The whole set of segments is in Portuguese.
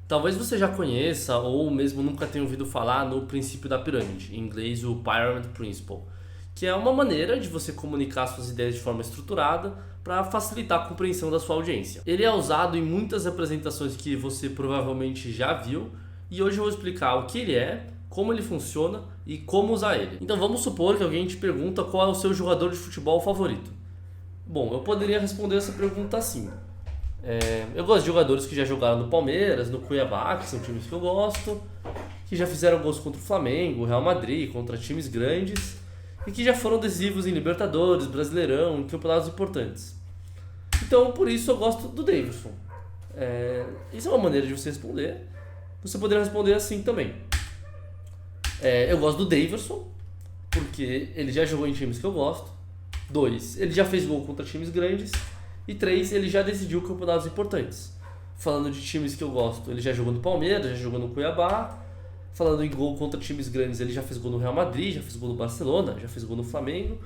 Talvez você já conheça ou mesmo nunca tenha ouvido falar no princípio da pirâmide, em inglês o Pyramid Principle, que é uma maneira de você comunicar suas ideias de forma estruturada para facilitar a compreensão da sua audiência. Ele é usado em muitas apresentações que você provavelmente já viu e hoje eu vou explicar o que ele é, como ele funciona e como usar ele. Então vamos supor que alguém te pergunta qual é o seu jogador de futebol favorito. Bom, eu poderia responder essa pergunta assim. Eu gosto de jogadores que já jogaram no Palmeiras, no Cuiabá, que são times que eu gosto, que já fizeram gols contra o Flamengo, o Real Madrid, contra times grandes e que já foram decisivos em Libertadores, Brasileirão, em campeonatos importantes. Então, por isso eu gosto do Davidson. Isso é uma maneira de você responder. Você poderia responder assim também. Eu gosto do Davidson, porque ele já jogou em times que eu gosto. 2, ele já fez gol contra times grandes. E 3, ele já decidiu campeonatos importantes. Falando de times que eu gosto, ele já jogou no Palmeiras, já jogou no Cuiabá. Falando em gol contra times grandes, ele já fez gol no Real Madrid, já fez gol no Barcelona, já fez gol no Flamengo.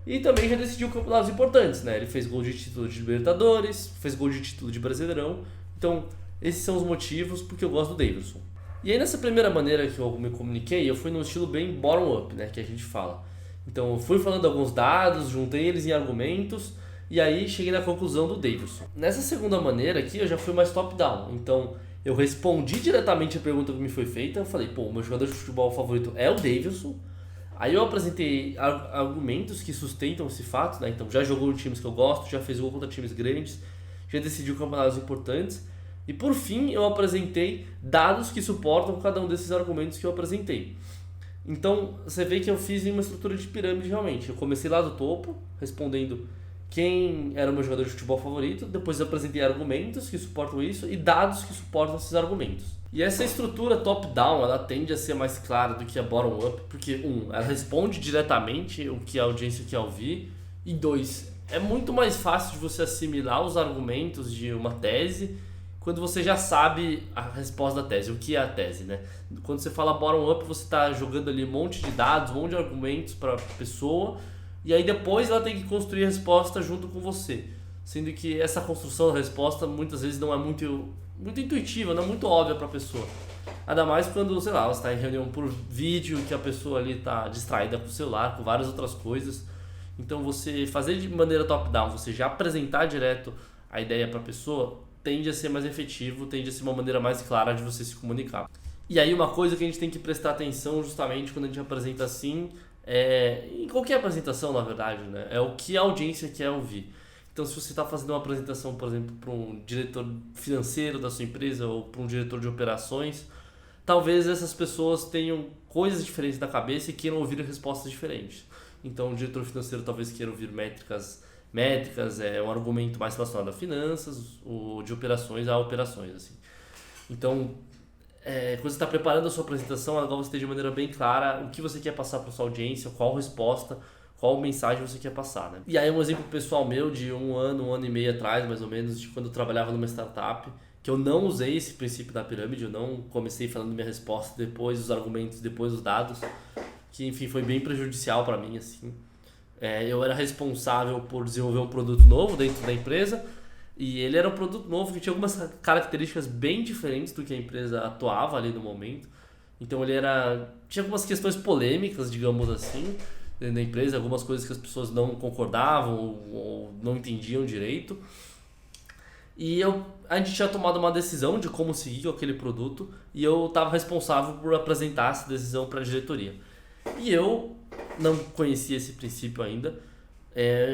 E também já decidiu campeonatos importantes, né? Ele fez gol de título de Libertadores, fez gol de título de Brasileirão. Então, esses são os motivos porque eu gosto do Davidson. E aí nessa primeira maneira que eu me comuniquei, eu fui num estilo bem bottom-up, né? Que a gente fala. Então, eu fui falando alguns dados, juntei eles em argumentos e aí cheguei na conclusão do Davidson. Nessa segunda maneira aqui, eu já fui mais top-down. Então, eu respondi diretamente a pergunta que me foi feita. Eu falei, pô, o meu jogador de futebol favorito é o Davidson. Aí eu apresentei argumentos que sustentam esse fato, né? Então, já jogou em times que eu gosto, já fez gol contra times grandes, já decidiu campeonatos importantes. E por fim, eu apresentei dados que suportam cada um desses argumentos que eu apresentei. Então, você vê que eu fiz em uma estrutura de pirâmide realmente. Eu comecei lá do topo, respondendo quem era o meu jogador de futebol favorito, depois eu apresentei argumentos que suportam isso e dados que suportam esses argumentos. E essa estrutura top-down, ela tende a ser mais clara do que a bottom-up, porque, ela responde diretamente o que a audiência quer ouvir, e 2, é muito mais fácil de você assimilar os argumentos de uma tese quando você já sabe a resposta da tese, o que é a tese, né? Quando você fala bottom-up, você está jogando ali um monte de dados, um monte de argumentos para a pessoa, e aí depois ela tem que construir a resposta junto com você. Sendo que essa construção da resposta muitas vezes não é muito intuitiva, não é muito óbvia para a pessoa. Ainda mais quando, sei lá, você está em reunião por vídeo, que a pessoa ali está distraída com o celular, com várias outras coisas. Então você fazer de maneira top-down, você já apresentar direto a ideia para a pessoa, tende a ser mais efetivo, tende a ser uma maneira mais clara de você se comunicar. E aí uma coisa que a gente tem que prestar atenção justamente quando a gente apresenta assim, em qualquer apresentação na verdade, né? É o que a audiência quer ouvir. Então se você está fazendo uma apresentação, por exemplo, para um diretor financeiro da sua empresa ou para um diretor de operações, talvez essas pessoas tenham coisas diferentes na cabeça e queiram ouvir respostas diferentes. Então o diretor financeiro talvez queira ouvir métricas é um argumento mais relacionado a finanças, o de operações a operações, assim. Então, quando você está preparando a sua apresentação, agora você tem de maneira bem clara o que você quer passar para sua audiência, qual resposta, qual mensagem você quer passar, né? E aí um exemplo pessoal meu de um ano e meio atrás, mais ou menos, de quando eu trabalhava numa startup, que eu não usei esse princípio da pirâmide, eu não comecei falando minha resposta, depois os argumentos, depois os dados, que enfim foi bem prejudicial para mim, assim. Eu era responsável por desenvolver um produto novo dentro da empresa e ele era um produto novo que tinha algumas características bem diferentes do que a empresa atuava ali no momento. Então tinha algumas questões polêmicas, digamos assim, dentro da empresa, algumas coisas que as pessoas não concordavam ou não entendiam direito. E a gente tinha tomado uma decisão de como seguir com aquele produto e eu estava responsável por apresentar essa decisão para a diretoria. E eu não conhecia esse princípio ainda,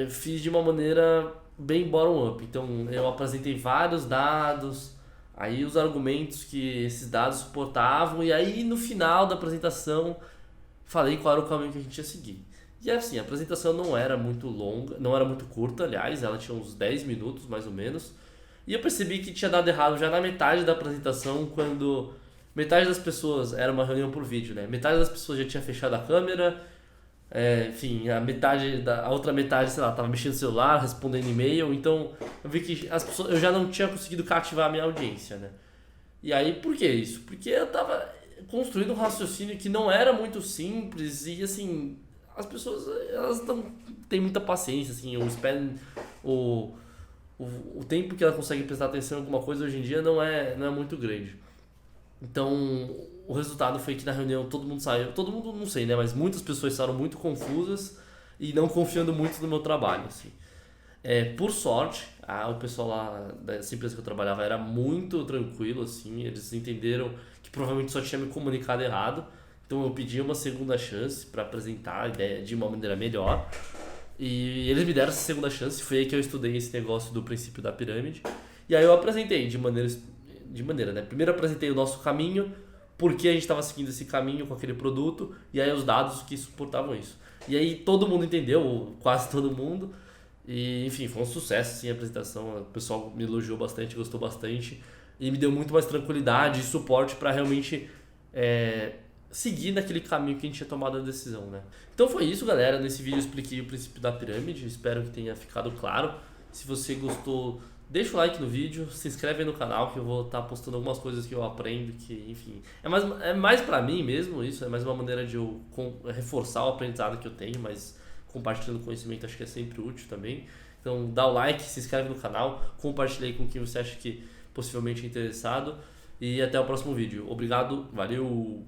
fiz de uma maneira bem bottom-up. Então eu apresentei vários dados, aí os argumentos que esses dados suportavam, e aí no final da apresentação falei qual era o caminho que a gente ia seguir. E assim, a apresentação não era muito longa, não era muito curta, aliás, ela tinha uns 10 minutos mais ou menos, e eu percebi que tinha dado errado já na metade da apresentação, quando metade das pessoas, era uma reunião por vídeo, né? Metade das pessoas já tinha fechado a câmera, enfim, a outra metade, sei lá, tava mexendo no celular, respondendo e-mail, então eu vi que as pessoas, eu já não tinha conseguido cativar a minha audiência, né? E aí, por que isso? Porque eu tava construindo um raciocínio que não era muito simples e, assim, as pessoas, elas não têm muita paciência, assim, o tempo que elas conseguem prestar atenção em alguma coisa hoje em dia não é muito grande. Então, o resultado foi que na reunião todo mundo saiu, todo mundo não sei, né, mas muitas pessoas estavam muito confusas e não confiando muito no meu trabalho, assim. Por sorte, o pessoal lá dessa empresa que eu trabalhava era muito tranquilo, assim, eles entenderam que provavelmente só tinha me comunicado errado, então eu pedi uma segunda chance para apresentar a ideia de uma maneira melhor. E eles me deram essa segunda chance, foi aí que eu estudei esse negócio do princípio da pirâmide. E aí eu apresentei de maneira, né? Primeiro eu apresentei o nosso caminho, por que a gente estava seguindo esse caminho com aquele produto, e aí os dados que suportavam isso. E aí todo mundo entendeu, ou quase todo mundo, e enfim, foi um sucesso assim, a apresentação. O pessoal me elogiou bastante, gostou bastante, e me deu muito mais tranquilidade e suporte para realmente é, seguir naquele caminho que a gente tinha tomado a decisão, né? Então foi isso, galera. Nesse vídeo eu expliquei o princípio da pirâmide, espero que tenha ficado claro. Se você gostou, deixa o like no vídeo, se inscreve aí no canal que eu vou estar postando algumas coisas que eu aprendo, que enfim, é mais para mim mesmo isso, é mais uma maneira de eu reforçar o aprendizado que eu tenho, mas compartilhando conhecimento acho que é sempre útil também. Então dá o like, se inscreve no canal, compartilha aí com quem você acha que possivelmente é interessado e até o próximo vídeo. Obrigado, valeu!